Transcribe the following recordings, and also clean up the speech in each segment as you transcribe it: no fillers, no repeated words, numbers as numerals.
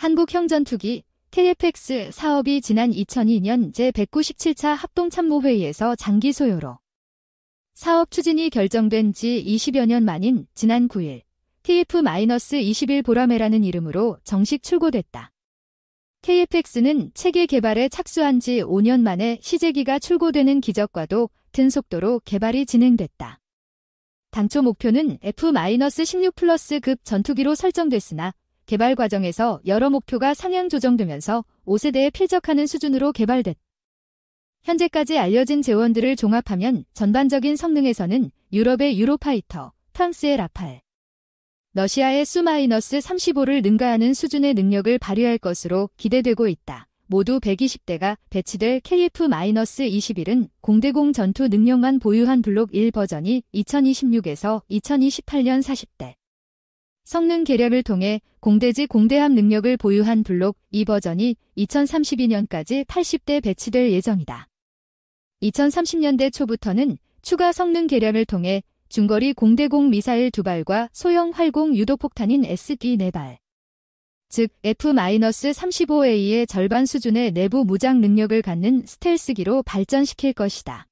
한국형 전투기 KF-X 사업이 지난 2002년 제197차 합동참모회의에서 장기 소요로 사업 추진이 결정된 지 20여 년 만인 지난 9일 KF-21 보라매라는 이름으로 정식 출고됐다. KF-X는 체계 개발에 착수한 지 5년 만에 시제기가 출고되는 기적과도 같은 속도로 개발이 진행됐다. 당초 목표는 F-16 플러스급 전투기로 설정됐으나 개발 과정에서 여러 목표가 상향 조정되면서 5세대에 필적하는 수준으로 개발됐다. 현재까지 알려진 재원들을 종합하면 전반적인 성능에서는 유럽의 유로파이터, 프랑스의 라팔, 러시아의 수-35를 능가하는 수준의 능력을 발휘할 것으로 기대되고 있다. 모두 120대가 배치될 KF-21은 공대공 전투 능력만 보유한 블록 1 버전이 2026에서 2028년 40대. 성능 개량을 통해 공대지 공대함 능력을 보유한 블록 2 버전이 2032년까지 80대 배치될 예정이다. 2030년대 초부터는 추가 성능 개량을 통해 중거리 공대공 미사일 2발과 소형 활공 유도폭탄인 SD 4발, 즉 F-35A의 절반 수준의 내부 무장 능력을 갖는 스텔스기로 발전시킬 것이다.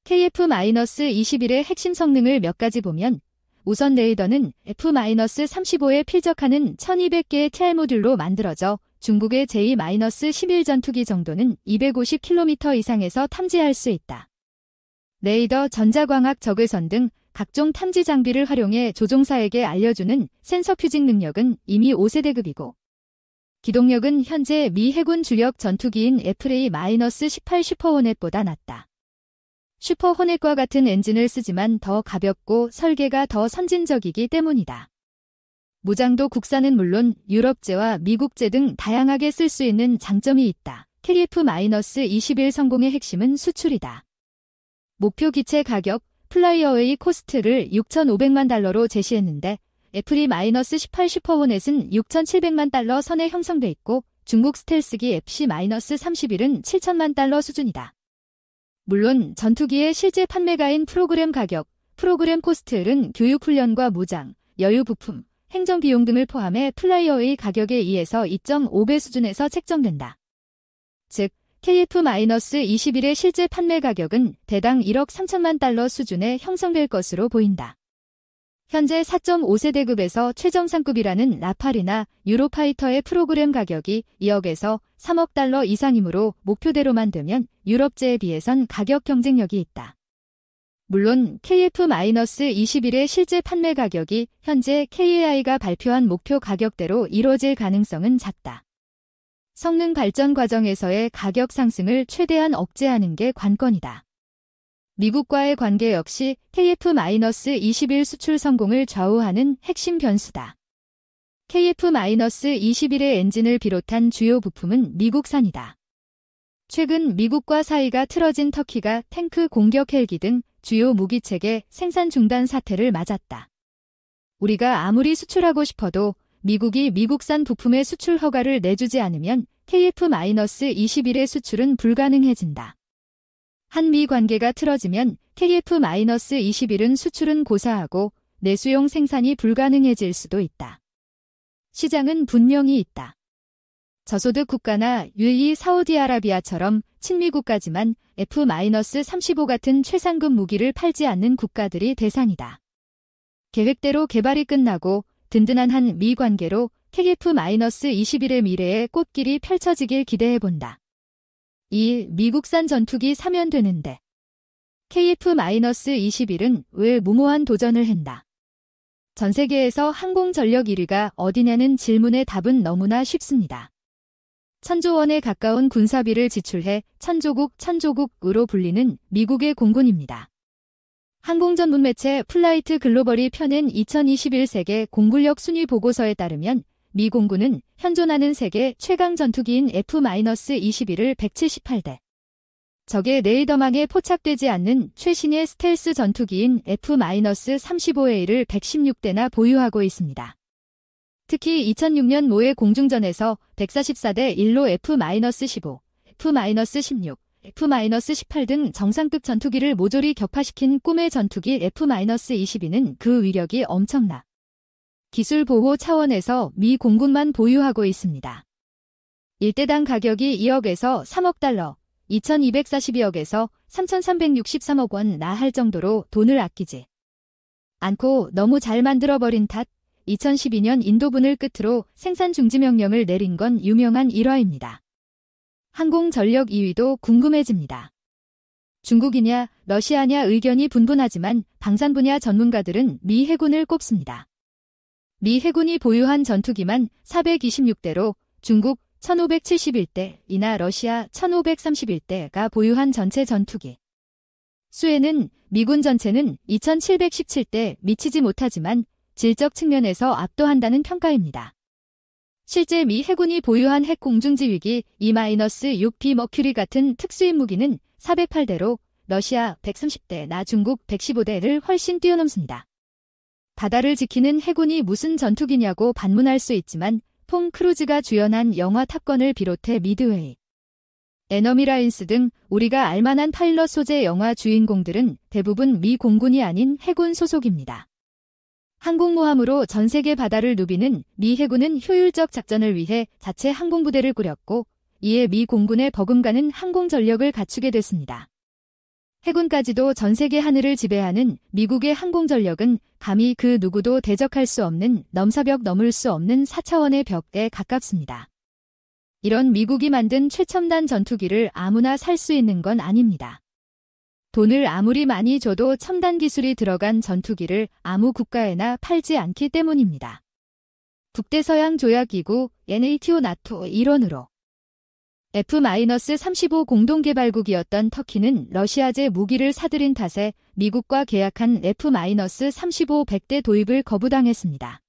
KF-21의 핵심 성능을 몇 가지 보면 우선 레이더는 F-35에 필적하는 1200개의 TR 모듈로 만들어져 중국의 J-11 전투기 정도는 250km 이상에서 탐지할 수 있다. 레이더, 전자광학 적외선 등 각종 탐지 장비를 활용해 조종사에게 알려주는 센서 퓨징 능력은 이미 5세대급이고 기동력은 현재 미 해군 주력 전투기인 F-18 슈퍼호넷보다 낮다. 슈퍼호넷과 같은 엔진을 쓰지만 더 가볍고 설계가 더 선진적이기 때문이다. 무장도 국산은 물론 유럽제와 미국제 등 다양하게 쓸 수 있는 장점이 있다. KF-21 성공의 핵심은 수출이다. 목표 기체 가격, 플라이어웨이 코스트를 6,500만 달러로 제시했는데 F-18 슈퍼호넷은 6,700만 달러 선에 형성돼 있고 중국 스텔스기 FC-31은 7,000만 달러 수준이다. 물론 전투기의 실제 판매가인 프로그램 가격, 프로그램 코스트는 교육훈련과 무장, 여유 부품, 행정비용 등을 포함해 플라이어웨이 가격의 2에서 2.5배 수준에서 책정된다. 즉, KF-21의 실제 판매 가격은 대당 1억 3천만 달러 수준에 형성될 것으로 보인다. 현재 4.5세대급에서 최정상급이라는 라팔이나 유로파이터의 프로그램 가격이 2억에서 3억 달러 이상이므로 목표대로만 되면 유럽제에 비해선 가격 경쟁력이 있다. 물론 KF-21의 실제 판매 가격이 현재 KAI가 발표한 목표 가격대로 이뤄질 가능성은 작다. 성능 발전 과정에서의 가격 상승을 최대한 억제하는 게 관건이다. 미국과의 관계 역시 KF-21 수출 성공을 좌우하는 핵심 변수다. KF-21의 엔진을 비롯한 주요 부품은 미국산이다. 최근 미국과 사이가 틀어진 터키가 탱크 공격 헬기 등 주요 무기체계 생산 중단 사태를 맞았다. 우리가 아무리 수출하고 싶어도 미국이 미국산 부품의 수출 허가를 내주지 않으면 KF-21의 수출은 불가능해진다. 한미 관계가 틀어지면 KF-21은 수출은 고사하고 내수용 생산이 불가능해질 수도 있다. 시장은 분명히 있다. 저소득 국가나 UAE, 사우디아라비아처럼 친미 국가지만 F-35 같은 최상급 무기를 팔지 않는 국가들이 대상이다. 계획대로 개발이 끝나고 든든한 한미 관계로 KF-21의 미래의 꽃길이 펼쳐지길 기대해본다. 2. 미국산 전투기 사면 되는데 KF-21은 왜 무모한 도전을 한다? 전 세계에서 항공 전력 1위가 어디냐는 질문의 답은 너무나 쉽습니다. 1,000조 원에 가까운 군사비를 지출해 천조국으로 불리는 미국의 공군입니다. 항공 전문 매체 플라이트 글로벌이 펴낸 2021 세계 공군력 순위 보고서에 따르면 미 공군은 현존하는 세계 최강 전투기인 F-21을 178대, 적의 레이더망에 포착되지 않는 최신의 스텔스 전투기인 F-35A를 116대나 보유하고 있습니다. 특히 2006년 모해 공중전에서 144대 1로 F-15, F-16, F-18 등 정상급 전투기를 모조리 격파시킨 꿈의 전투기 F-22는 그 위력이 엄청나. 기술 보호 차원에서 미 공군만 보유하고 있습니다. 1대당 가격이 2억에서 3억 달러, 2,242억에서 3,363억 원 나할 정도로 돈을 아끼지 않고 너무 잘 만들어버린 탓 2012년 인도분을 끝으로 생산 중지 명령을 내린 건 유명한 일화입니다. 항공전력 2위도 궁금해집니다. 중국이냐 러시아냐 의견이 분분하지만 방산 분야 전문가들은 미 해군을 꼽습니다. 미 해군이 보유한 전투기만 426대로 중국 1571대이나 러시아 1531대가 보유한 전체 전투기 수에는 미군 전체는 2717대 미치지 못하지만 질적 측면에서 압도한다는 평가입니다. 실제 미 해군이 보유한 핵 공중지휘기 E-6B 머큐리 같은 특수임 무기는 408대로 러시아 130대나 중국 115대를 훨씬 뛰어넘습니다. 바다를 지키는 해군이 무슨 전투기냐고 반문할 수 있지만 톰 크루즈가 주연한 영화 탑건을 비롯해 미드웨이, 에너미 라인스 등 우리가 알만한 파일럿 소재 영화 주인공들은 대부분 미 공군이 아닌 해군 소속입니다. 항공모함으로 전 세계 바다를 누비는 미 해군은 효율적 작전을 위해 자체 항공부대를 꾸렸고 이에 미 공군의 버금가는 항공전력을 갖추게 됐습니다. 해군까지도 전 세계 하늘을 지배하는 미국의 항공전력은 감히 그 누구도 대적할 수 없는 넘사벽 넘을 수 없는 4차원의 벽에 가깝습니다. 이런 미국이 만든 최첨단 전투기를 아무나 살 수 있는 건 아닙니다. 돈을 아무리 많이 줘도 첨단 기술이 들어간 전투기를 아무 국가에나 팔지 않기 때문입니다. 북대서양 조약기구 NATO 나토 일원으로 F-35 공동개발국이었던 터키는 러시아제 무기를 사들인 탓에 미국과 계약한 F-35 100대 도입을 거부당했습니다.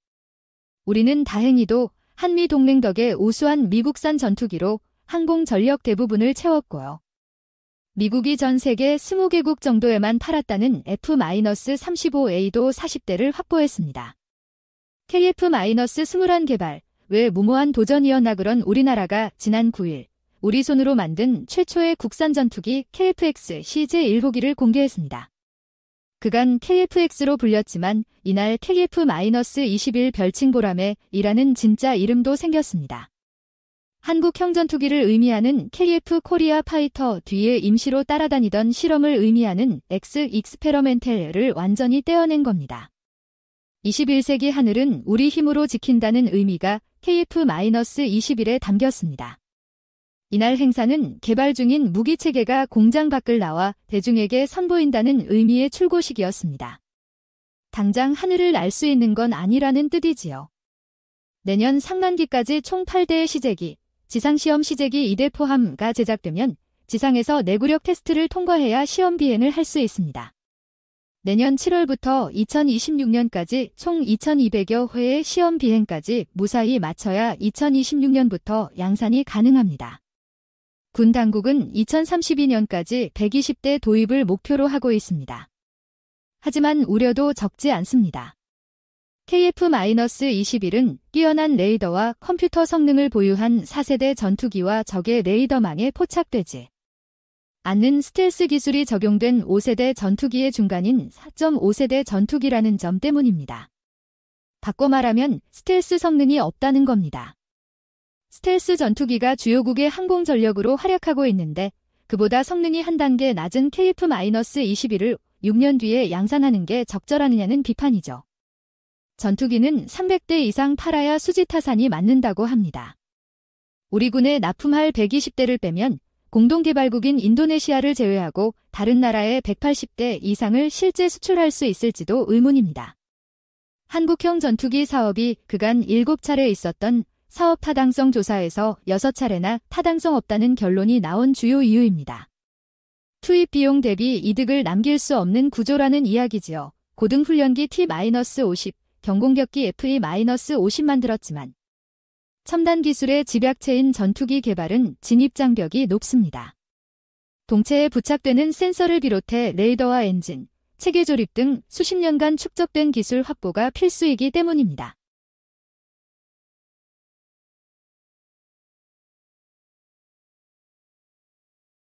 우리는 다행히도 한미 동맹 덕에 우수한 미국산 전투기로 항공 전력 대부분을 채웠고요. 미국이 전 세계 20개국 정도에만 팔았다는 F-35A도 40대를 확보했습니다. KF-21 개발, 왜 무모한 도전이었나 그런 우리나라가 지난 9일 우리 손으로 만든 최초의 국산 전투기 KF-X CJ1호기를 공개했습니다. 그간 KF-X로 불렸지만 이날 KF-21 별칭보람에 이라는 진짜 이름도 생겼습니다. 한국형 전투기를 의미하는 KF 코리아 파이터 뒤에 임시로 따라다니던 실험을 의미하는 X 익스페러멘텔을 완전히 떼어낸 겁니다. 21세기 하늘은 우리 힘으로 지킨다는 의미가 KF-21에 담겼습니다. 이날 행사는 개발 중인 무기체계가 공장 밖을 나와 대중에게 선보인다는 의미의 출고식이었습니다. 당장 하늘을 날 수 있는 건 아니라는 뜻이지요. 내년 상반기까지 총 8대의 시제기, 지상시험 시제기 2대 포함가 제작되면 지상에서 내구력 테스트를 통과해야 시험 비행을 할 수 있습니다. 내년 7월부터 2026년까지 총 2200여 회의 시험 비행까지 무사히 마쳐야 2026년부터 양산이 가능합니다. 군 당국은 2032년까지 120대 도입을 목표로 하고 있습니다. 하지만 우려도 적지 않습니다. KF-21은 뛰어난 레이더와 컴퓨터 성능을 보유한 4세대 전투기와 적의 레이더망에 포착되지 않는 스텔스 기술이 적용된 5세대 전투기의 중간인 4.5세대 전투기라는 점 때문입니다. 바꿔 말하면 스텔스 성능이 없다는 겁니다. 스텔스 전투기가 주요국의 항공 전력으로 활약하고 있는데 그보다 성능이 한 단계 낮은 KF-21을 6년 뒤에 양산하는 게 적절하느냐는 비판이죠. 전투기는 300대 이상 팔아야 수지타산이 맞는다고 합니다. 우리 군에 납품할 120대를 빼면 공동개발국인 인도네시아를 제외하고 다른 나라에 180대 이상을 실제 수출할 수 있을지도 의문입니다. 한국형 전투기 사업이 그간 7차례 있었던 사업 타당성 조사에서 6차례나 타당성 없다는 결론이 나온 주요 이유입니다. 투입 비용 대비 이득을 남길 수 없는 구조라는 이야기지요. 고등훈련기 T-50, 경공격기 FE-50 만들었지만 첨단 기술의 집약체인 전투기 개발은 진입장벽이 높습니다. 동체에 부착되는 센서를 비롯해 레이더와 엔진, 체계 조립 등 수십 년간 축적된 기술 확보가 필수이기 때문입니다.